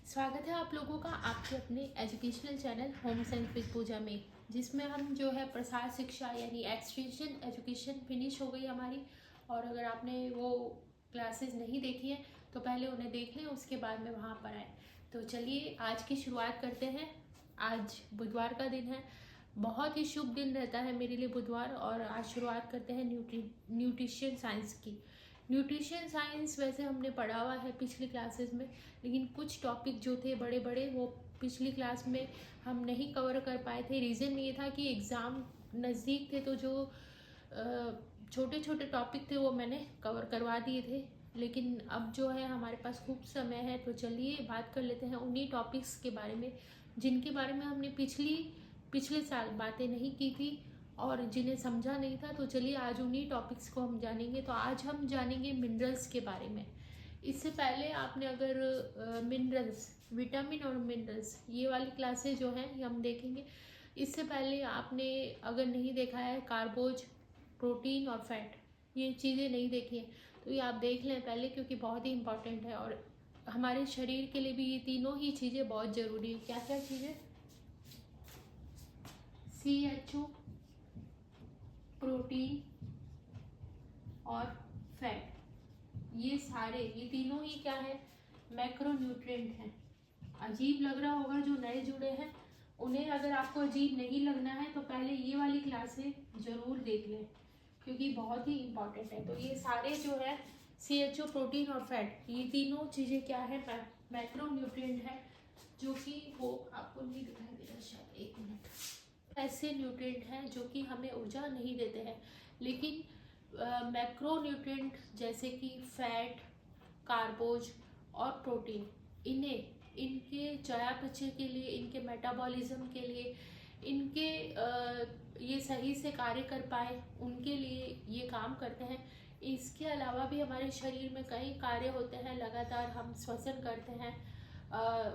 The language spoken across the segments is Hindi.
स्वागत है आप लोगों का आपके अपने educational channel home science with Pooja में, जिसमें हम जो है प्रसार शिक्षा यानी एक्सटेंशन एजुकेशन फिनिश हो गई हमारी। और अगर आपने वो क्लासेस नहीं देखी हैं तो पहले उन्हें देख लें, उसके बाद में वहाँ पर आए। तो चलिए आज की शुरुआत करते हैं। आज बुधवार का दिन है, बहुत ही शुभ दिन रहता है मेरे लिए बुधवार। और आज शुरुआत करते हैं न्यूट्रिशन साइंस की। न्यूट्रिशन साइंस वैसे हमने पढ़ा हुआ है पिछली क्लासेस में, लेकिन कुछ टॉपिक जो थे बड़े बड़े वो पिछली क्लास में हम नहीं कवर कर पाए थे। रीज़न ये था कि एग्ज़ाम नज़दीक थे, तो जो छोटे छोटे टॉपिक थे वो मैंने कवर करवा दिए थे। लेकिन अब जो है हमारे पास खूब समय है, तो चलिए बात कर लेते हैं उन्हीं टॉपिक्स के बारे में जिनके बारे में हमने पिछले साल बातें नहीं की थी और जिन्हें समझा नहीं था। तो चलिए आज उन्हीं टॉपिक्स को हम जानेंगे। तो आज हम जानेंगे मिनरल्स के बारे में। इससे पहले आपने अगर मिनरल्स, विटामिन और मिनरल्स ये वाली क्लासेस जो हैं ये हम देखेंगे। इससे पहले आपने अगर नहीं देखा है कार्बोज, प्रोटीन और फैट, ये चीज़ें नहीं देखी हैं तो ये आप देख लें पहले, क्योंकि बहुत ही इम्पॉर्टेंट है और हमारे शरीर के लिए भी ये तीनों ही चीज़ें बहुत ज़रूरी है। क्या क्या चीज़ें? CHO, प्रोटीन और फैट, ये तीनों ही क्या है? मैक्रोन्यूट्रिएंट हैं। अजीब लग रहा होगा जो नए जुड़े हैं उन्हें, अगर आपको अजीब नहीं लगना है तो पहले ये वाली क्लासें ज़रूर देख लें, क्योंकि बहुत ही इम्पॉर्टेंट है। तो ये सारे जो है CHO, प्रोटीन और फैट, ये तीनों चीज़ें क्या है? मैक्रोन्यूट्रिएंट है, जो कि वो आपको नहीं दिखाई दे रहा शायद, एक मिनट। ऐसे न्यूट्रिएंट हैं जो कि हमें ऊर्जा नहीं देते हैं, लेकिन मैक्रोन्यूट्रिएंट जैसे कि फैट, कार्बोज और प्रोटीन, इनके चयापचय के लिए, इनके मेटाबॉलिज्म के लिए, इनके ये सही से कार्य कर पाए उनके लिए ये काम करते हैं। इसके अलावा भी हमारे शरीर में कई कार्य होते हैं, लगातार हम श्वसन करते हैं,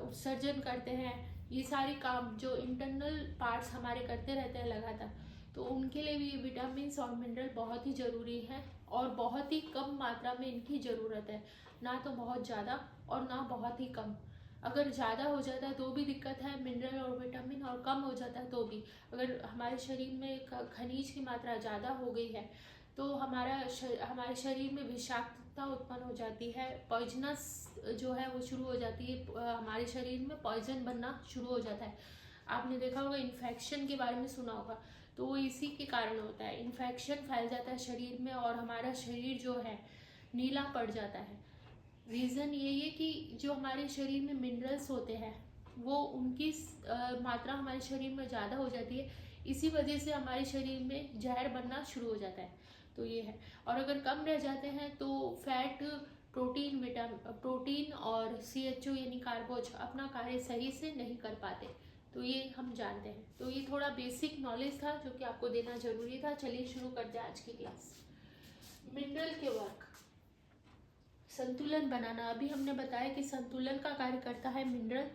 उत्सर्जन करते हैं, ये सारे काम जो इंटरनल पार्ट्स हमारे करते रहते हैं लगातार, तो उनके लिए भी विटामिन और मिनरल बहुत ही ज़रूरी है और बहुत ही कम मात्रा में इनकी ज़रूरत है, ना तो बहुत ज़्यादा और ना बहुत ही कम। अगर ज़्यादा हो जाता है तो भी दिक्कत है मिनरल और विटामिन, और कम हो जाता है तो भी। अगर हमारे शरीर में खनिज की मात्रा ज़्यादा हो गई है तो हमारे शरीर में विषाक्तता उत्पन्न हो जाती है, पॉइजनस जो है वो शुरू हो जाती है, हमारे शरीर में पॉइजन बनना शुरू हो जाता है। आपने देखा होगा, इन्फेक्शन के बारे में सुना होगा, तो वो इसी के कारण होता है। इन्फेक्शन फैल जाता है शरीर में और हमारा शरीर जो है नीला पड़ जाता है। रीज़न यही है कि जो हमारे शरीर में मिनरल्स होते हैं वो उनकी मात्रा हमारे शरीर में ज़्यादा हो जाती है, इसी वजह से हमारे शरीर में जहर बनना शुरू हो जाता है। तो ये है। और अगर कम रह जाते हैं तो फैट, प्रोटीन और CHO यानी कार्बोज अपना कार्य सही से नहीं कर पाते, तो ये हम जानते हैं। तो ये थोड़ा बेसिक नॉलेज था जो कि आपको देना जरूरी था। चलिए शुरू करते हैं आज की क्लास। मिनरल के वर्क, संतुलन बनाना। अभी हमने बताया कि संतुलन का कार्य करता है मिनरल।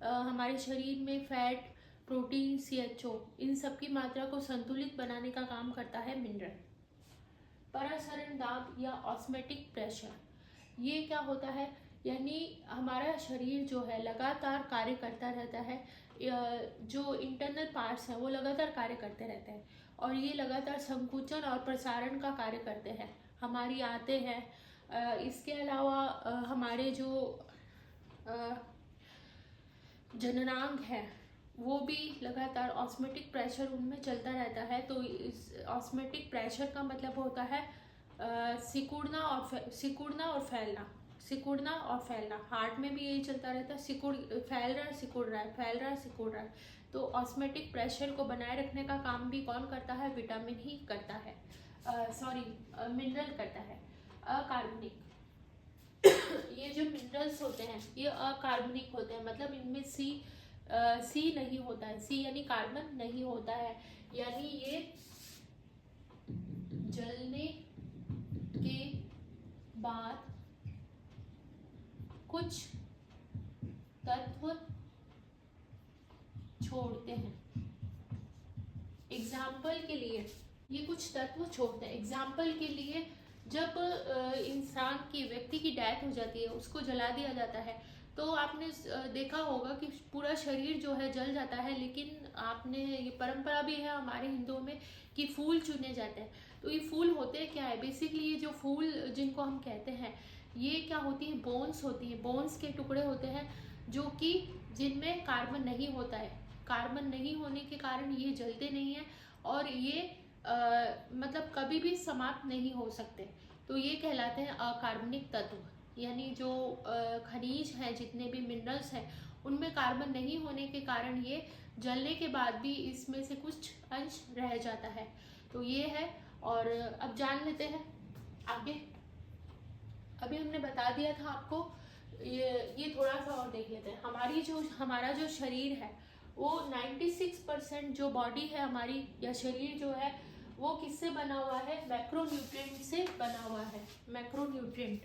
हमारे शरीर में फैट, प्रोटीन, CHO इन सब की मात्रा को संतुलित बनाने का काम करता है मिनरल। परासरण दाब या ऑस्मेटिक प्रेशर, ये क्या होता है? यानी हमारा शरीर जो है लगातार कार्य करता रहता है, जो इंटरनल पार्ट्स हैं वो लगातार कार्य करते रहते हैं और ये लगातार संकुचन और प्रसारण का कार्य करते हैं, हमारी आते हैं। इसके अलावा हमारे जो जननांग है वो भी लगातार ऑस्मेटिक प्रेशर उनमें चलता रहता है। तो इस ऑस्मेटिक प्रेशर का मतलब होता है सिकुड़ना और फैलना। सिकुड़ना और फैलना, हार्ट में भी यही चलता रहता है, फैल रहा है, सिकुड़ रहा है, फैल रहा है, सिकुड़ रहा है। तो ऑस्मेटिक प्रेशर को बनाए रखने का काम भी कौन करता है? विटामिन ही करता है, मिनरल करता है। अकार्बनिक, ये जो मिनरल्स होते हैं ये अकार्बनिक होते हैं, मतलब इनमें सी नहीं होता है। सी यानी कार्बन नहीं होता है, यानी ये जलने के बाद कुछ तत्व छोड़ते हैं। एग्जाम्पल के लिए ये कुछ तत्व छोड़ते हैं। एग्जाम्पल के लिए जब इंसान की, व्यक्ति की डेथ हो जाती है, उसको जला दिया जाता है, तो आपने देखा होगा कि पूरा शरीर जो है जल जाता है, लेकिन आपने ये परंपरा भी है हमारे हिंदुओं में कि फूल चुने जाते हैं। तो ये फूल होते क्या है, बेसिकली ये जो फूल जिनको हम कहते हैं ये क्या होती है, बोन्स होती है, बोन्स के टुकड़े होते हैं जो कि जिनमें कार्बन नहीं होता है। कार्बन नहीं होने के कारण ये जलते नहीं है और ये मतलब कभी भी समाप्त नहीं हो सकते। तो ये कहलाते हैं अकार्बनिक तत्व। यानी जो खनिज हैं, जितने भी मिनरल्स हैं, उनमें कार्बन नहीं होने के कारण ये जलने के बाद भी इसमें से कुछ अंश रह जाता है। तो ये है। और अब जान लेते हैं आगे। अभी हमने बता दिया था आपको, ये थोड़ा सा और देख लेते हैं। हमारा जो शरीर है वो 96% जो बॉडी है हमारी या शरीर जो है वो किससे बना हुआ है, मैक्रोन्यूट्रिएंट से बना हुआ है। मैक्रोन्यूट्रिएंट,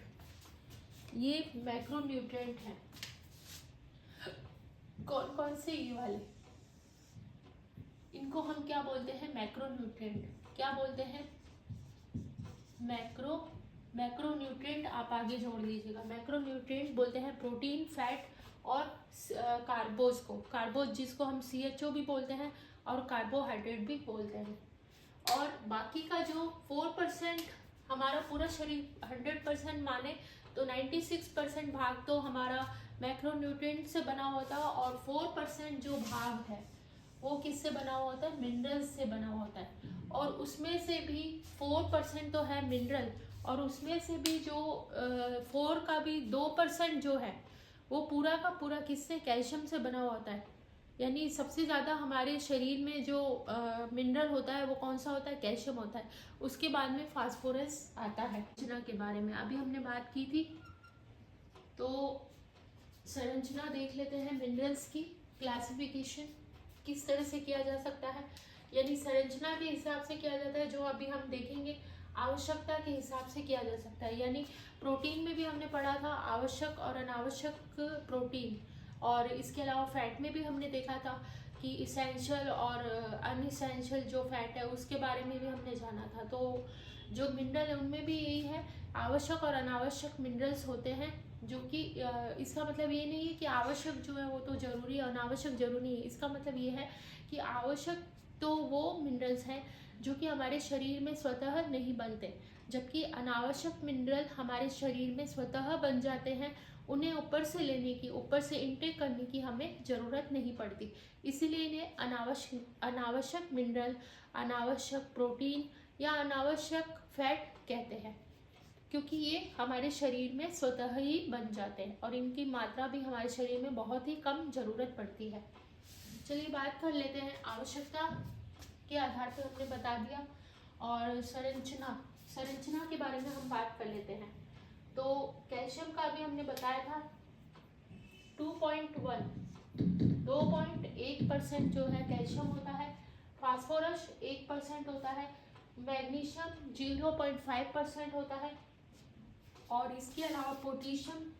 ये मैक्रोन्यूट्रिएंट है। कौन कौन से, ये वाले, इनको हम क्या बोलते हैं, मैक्रोन्यूट्रिएंट। क्या बोलते हैं, मैक्रोन्यूट्रिएंट। आप आगे जोड़ लीजिएगा। मैक्रोन्यूट्रिएंट बोलते हैं प्रोटीन, फैट और कार्बोज को। कार्बोज जिसको हम CHO भी बोलते हैं और कार्बोहाइड्रेट भी बोलते हैं। और बाकी का जो 4% हमारा पूरा शरीर 100% माने तो 96% भाग तो हमारा मैक्रोन्यूट्रिएंट से बना होता है और 4% जो भाग है वो किससे बना हुआ होता है, मिनरल्स से बना हुआ होता है। और उसमें से भी 4% तो है मिनरल, और उसमें से भी जो 4 का भी 2% जो है वो पूरा का पूरा किससे, कैल्शियम से बना हुआ होता है। यानी सबसे ज़्यादा हमारे शरीर में जो मिनरल होता है वो कौन सा होता है, कैल्शियम होता है। उसके बाद में फास्फोरस आता है। संरचना के बारे में अभी हमने बात की थी, तो संरचना देख लेते हैं। मिनरल्स की क्लासिफिकेशन किस तरह से किया जा सकता है, यानी संरचना के हिसाब से किया जाता है, जो अभी हम देखेंगे आवश्यकता के हिसाब से किया जा सकता है। यानी प्रोटीन में भी हमने पढ़ा था आवश्यक और अनावश्यक प्रोटीन, और इसके अलावा फैट में भी हमने देखा था कि इसेंशियल और अनइसेंशियल जो फैट है उसके बारे में भी हमने जाना था। तो जो मिनरल है उनमें भी यही है, आवश्यक और अनावश्यक मिनरल्स होते हैं। जो कि इसका मतलब ये नहीं है कि आवश्यक जो है वो तो जरूरी है, अनावश्यक जरूरी नहीं है। इसका मतलब ये है कि आवश्यक तो वो मिनरल्स हैं जो कि हमारे शरीर में स्वतः नहीं बनते, जबकि अनावश्यक मिनरल हमारे शरीर में स्वतः बन जाते हैं। उन्हें ऊपर से लेने की, ऊपर से इनटेक करने की हमें ज़रूरत नहीं पड़ती। इसीलिए इन्हें अनावश्यक मिनरल, अनावश्यक प्रोटीन या अनावश्यक फैट कहते हैं, क्योंकि ये हमारे शरीर में स्वतः ही बन जाते हैं और इनकी मात्रा भी हमारे शरीर में बहुत ही कम ज़रूरत पड़ती है। चलिए बात कर लेते हैं। आवश्यकता के आधार पर हमने बता दिया, और संरचना के बारे में हम बात कर लेते हैं। तो कैल्शियम का भी हमने बताया था 2.1% जो है कैल्शियम होता है। फास्फोरस 1% होता है। मैग्नीशियम 0.5% होता है। और इसके अलावा पोटेशियम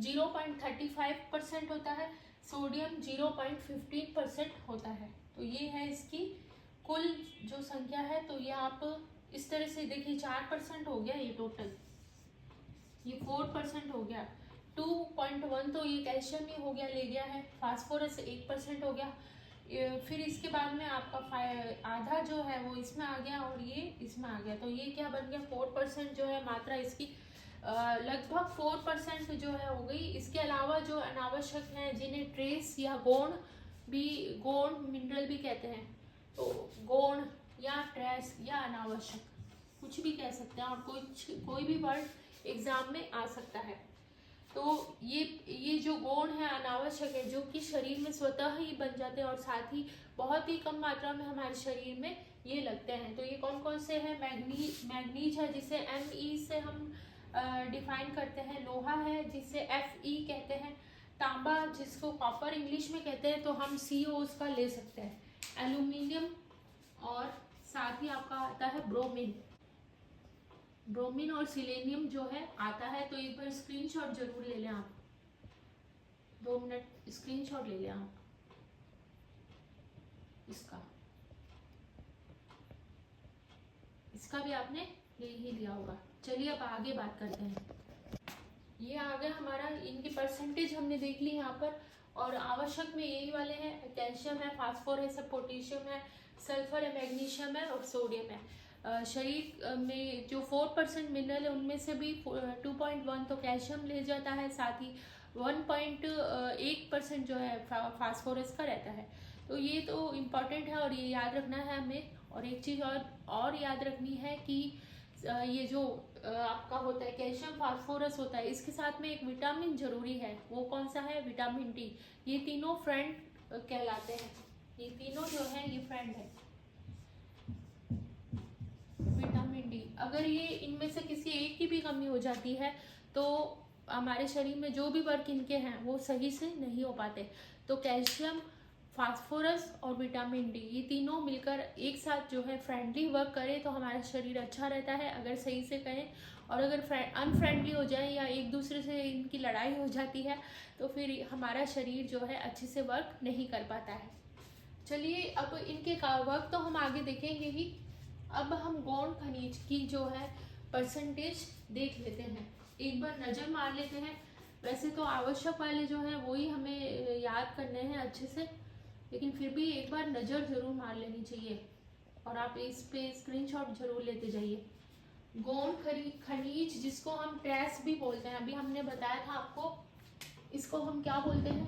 0.35% होता है। सोडियम 0.15% होता है। तो ये है इसकी कुल जो संख्या है। तो ये आप इस तरह से देखिए, 4% हो गया ये टोटल, ये 4% हो गया, 2.1 तो ये कैल्शियम ही हो गया, ले गया है। फास्फोरस 1% हो गया, फिर इसके बाद में आपका आधा जो है वो इसमें आ गया और ये इसमें आ गया। तो ये क्या बन गया, 4% जो है मात्रा इसकी लगभग 4% जो है हो गई। इसके अलावा जो अनावश्यक हैं, जिन्हें ट्रेस या गौण मिनरल भी कहते हैं, तो गौण या ट्रेस या अनावश्यक कुछ भी कह सकते हैं, और कोई भी वर्ड एग्जाम में आ सकता है। तो ये जो गौण है, अनावश्यक है, जो कि शरीर में स्वतः ही बन जाते हैं और साथ ही बहुत ही कम मात्रा में हमारे शरीर में ये लगते हैं। तो ये कौन कौन से हैं, मैग्नीज है जिसे Me से हम डिफाइन करते हैं। लोहा है जिसे Fe कहते हैं। तांबा जिसको कॉपर इंग्लिश में कहते हैं, तो हम CO उसका ले सकते हैं। एल्यूमिनियम, और साथ ही आपका आता है ब्रोमीन और सिलेनियम जो है आता है। तो एक बार स्क्रीनशॉट जरूर ले लें आप, 2 मिनट स्क्रीनशॉट ले लें आप इसका भी आपने ले ही लिया होगा। चलिए अब आगे बात करते हैं। ये आ गया हमारा, इनकी परसेंटेज हमने देख ली यहाँ पर। और आवश्यक में यही वाले हैं, कैल्शियम है, फास्फोरस है, पोटेशियम है, सल्फर है, मैग्नीशियम है और सोडियम है। शरीर में जो 4% मिनरल है उनमें से भी 2.1 तो कैल्शियम ले जाता है, साथ ही 1.1% जो है फास्फोरस का रहता है। तो ये तो इम्पॉर्टेंट है और ये याद रखना है हमें। और एक चीज़ और याद रखनी है कि ये जो आपका होता है कैल्शियम फास्फोरस होता है, इसके साथ में एक विटामिन जरूरी है। वो कौन सा है? Vitamin D. ये तीनों फ्रेंड कहलाते हैं, ये तीनों जो है ये फ्रेंड है। विटामिन डी, अगर ये इनमें से किसी एक की भी कमी हो जाती है तो हमारे शरीर में जो भी वर्क इनके हैं वो सही से नहीं हो पाते। तो कैल्शियम, फास्फोरस और विटामिन डी ये तीनों मिलकर एक साथ जो है फ्रेंडली वर्क करे तो हमारा शरीर अच्छा रहता है, अगर सही से कहें। और अगर अनफ्रेंडली हो जाए या एक दूसरे से इनकी लड़ाई हो जाती है तो फिर हमारा शरीर जो है अच्छे से वर्क नहीं कर पाता है। चलिए, अब इनके वर्क तो हम आगे देखेंगे ही। अब हम गौण खनिज की जो है परसेंटेज देख लेते हैं, एक बार नज़र मार लेते हैं। वैसे तो आवश्यक वाले जो हैं वही हमें याद करने हैं अच्छे से, लेकिन फिर भी एक बार नज़र ज़रूर मार लेनी चाहिए और आप इस पे स्क्रीनशॉट ज़रूर लेते जाइए। गौण खनिज जिसको हम ट्रेस भी बोलते हैं, अभी हमने बताया था आपको, इसको हम क्या बोलते हैं?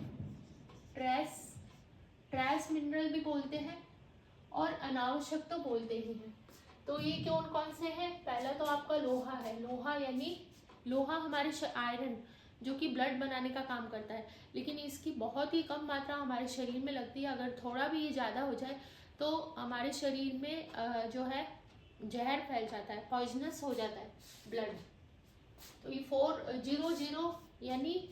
ट्रेस मिनरल भी बोलते हैं और अनावश्यक तो बोलते ही हैं। तो ये कौन से हैं? पहला तो आपका लोहा है। लोहा यानी लोहा हमारे आयरन जो कि ब्लड बनाने का काम करता है, लेकिन इसकी बहुत ही कम मात्रा हमारे शरीर में लगती है। अगर थोड़ा भी ये ज़्यादा हो जाए तो हमारे शरीर में जो है जहर फैल जाता है, पॉइजनस हो जाता है ब्लड। तो ये 400 यानी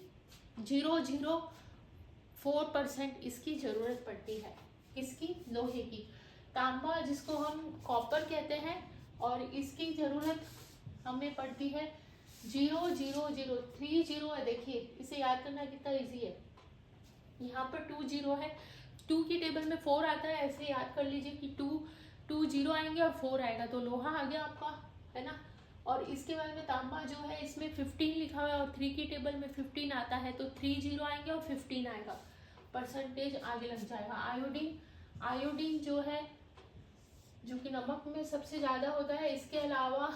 004% इसकी ज़रूरत पड़ती है। किसकी? लोहे की। तांबा जिसको हम कॉपर कहते हैं, और इसकी ज़रूरत हमें पड़ती है 00030 है। देखिए इसे याद करना कितना इजी है। यहाँ पर 20 है, 2 की टेबल में 4 आता है, ऐसे याद कर लीजिए कि 2 0 आएंगे और 4 आएगा तो लोहा आ गया आपका, है ना। और इसके बाद में तांबा जो है इसमें 15 लिखा हुआ है और 3 की टेबल में 15 आता है, तो 3 0 आएंगे और 15 आएगा, परसेंटेज आगे लग जाएगा। आयोडीन जो है, जो कि नमक में सबसे ज़्यादा होता है। इसके अलावा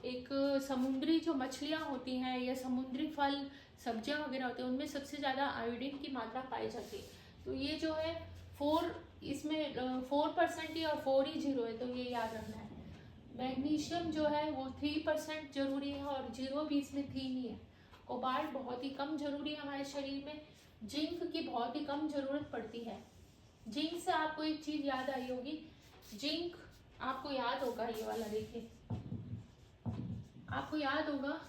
एक समुद्री जो मछलियाँ होती हैं या समुद्री फल सब्जियाँ वगैरह होती हैं उनमें सबसे ज़्यादा आयोडीन की मात्रा पाई जाती है। तो ये जो है 4% ही और 4 ही 0 है, तो ये याद रखना है। मैग्नीशियम जो है वो 3% जरूरी है और 0 भी इसमें 3 ही है। कोबाल्ट बहुत ही कम जरूरी है हमारे शरीर में। जिंक की बहुत ही कम जरूरत पड़ती है। जिंक से आपको एक चीज़ याद आई होगी, जिंक आपको याद होगा, ये वाला देखिए, आपको याद होगा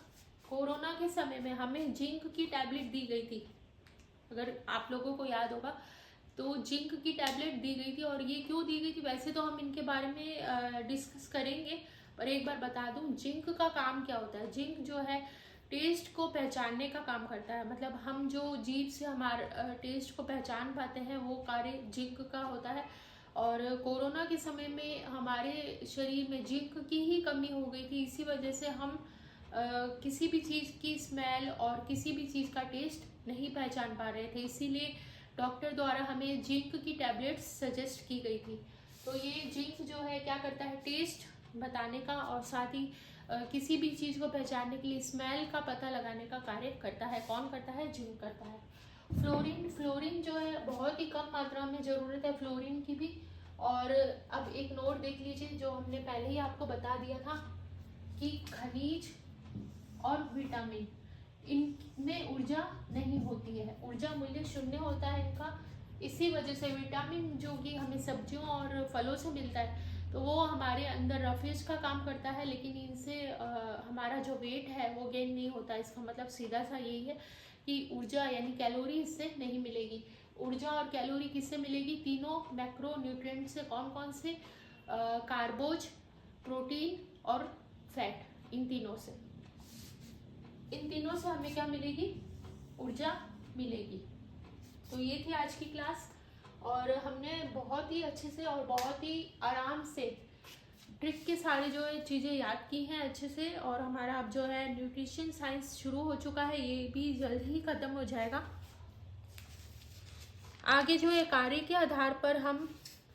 कोरोना के समय में हमें जिंक की टैबलेट दी गई थी, अगर आप लोगों को याद होगा तो जिंक की टैबलेट दी गई थी। और ये क्यों दी गई थी वैसे तो हम इनके बारे में डिस्कस करेंगे, पर एक बार बता दूं जिंक का काम क्या होता है। जिंक जो है टेस्ट को पहचानने का काम करता है, मतलब हम जो जीभ से हमारे टेस्ट को पहचान पाते हैं वो कार्य जिंक का होता है। और कोरोना के समय में हमारे शरीर में जिंक की ही कमी हो गई थी, इसी वजह से हम किसी भी चीज़ की स्मेल और किसी भी चीज़ का टेस्ट नहीं पहचान पा रहे थे, इसीलिए डॉक्टर द्वारा हमें जिंक की टैबलेट्स सजेस्ट की गई थी। तो ये जिंक जो है क्या करता है, टेस्ट बताने का और साथ ही किसी भी चीज़ को पहचानने के लिए स्मेल का पता लगाने का कार्य करता है। कौन करता है? जिंक करता है। फ्लोरीन जो है बहुत ही कम मात्रा में ज़रूरत है फ्लोरीन की भी। और अब एक नोट देख लीजिए जो हमने पहले ही आपको बता दिया था कि खनिज और विटामिन इनमें ऊर्जा नहीं होती है, ऊर्जा मूल्य 0 होता है इनका। इसी वजह से विटामिन जो कि हमें सब्जियों और फलों से मिलता है तो वो हमारे अंदर रफेज का काम करता है, लेकिन इनसे हमारा जो वेट है वो गेन नहीं होता। इसका मतलब सीधा सा यही है कि ऊर्जा यानी कैलोरी इससे नहीं मिलेगी। ऊर्जा और कैलोरी किससे मिलेगी? तीनों मैक्रो न्यूट्रिएंट से। कौन कौन से? कार्बोज, प्रोटीन और फैट, इन तीनों से। इन तीनों से हमें क्या मिलेगी? ऊर्जा मिलेगी। तो ये थी आज की क्लास और हमने बहुत ही अच्छे से और बहुत ही आराम से ट्रिक के सारे जो है चीज़ें याद की हैं अच्छे से, और हमारा अब जो है न्यूट्रिशन साइंस शुरू हो चुका है, ये भी जल्द ही ख़त्म हो जाएगा। आगे जो है कार्य के आधार पर हम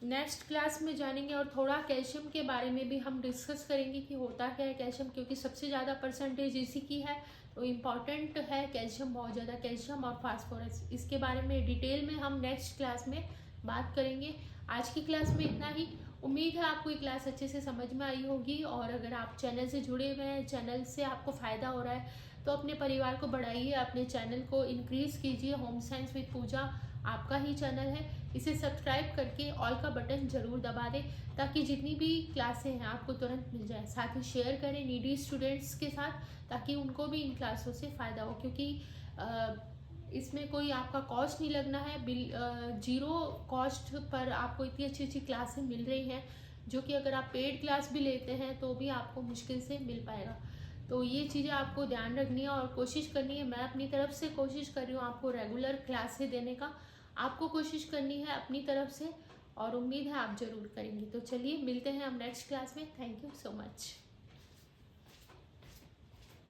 नेक्स्ट क्लास में जानेंगे, और थोड़ा कैल्शियम के बारे में भी हम डिस्कस करेंगे कि होता क्या है कैल्शियम, क्योंकि सबसे ज़्यादा परसेंटेज इसी की है, तो इम्पॉर्टेंट है कैल्शियम, बहुत ज़्यादा कैल्शियम और फास्फोरस। इसके बारे में डिटेल में हम नेक्स्ट क्लास में बात करेंगे। आज की क्लास में इतना ही। उम्मीद है आपको ये क्लास अच्छे से समझ में आई होगी, और अगर आप चैनल से जुड़े हुए हैं, चैनल से आपको फ़ायदा हो रहा है, तो अपने परिवार को बढ़ाइए, अपने चैनल को इंक्रीज़ कीजिए। होम साइंस विद पूजा आपका ही चैनल है, इसे सब्सक्राइब करके ऑल का बटन ज़रूर दबा दें, ताकि जितनी भी क्लासें हैं आपको तुरंत मिल जाए। साथ ही शेयर करें नीडी स्टूडेंट्स के साथ, ताकि उनको भी इन क्लासों से फ़ायदा हो, क्योंकि इसमें कोई आपका कॉस्ट नहीं लगना है, जीरो कॉस्ट पर आपको इतनी अच्छी अच्छी क्लासें मिल रही हैं, जो कि अगर आप पेड क्लास भी लेते हैं तो भी आपको मुश्किल से मिल पाएगा। तो ये चीज़ें आपको ध्यान रखनी है और कोशिश करनी है। मैं अपनी तरफ से कोशिश कर रही हूँ आपको रेगुलर क्लासें देने का, आपको कोशिश करनी है अपनी तरफ से, और उम्मीद है आप ज़रूर करेंगे। तो चलिए मिलते हैं हम नेक्स्ट क्लास में। Thank you so much.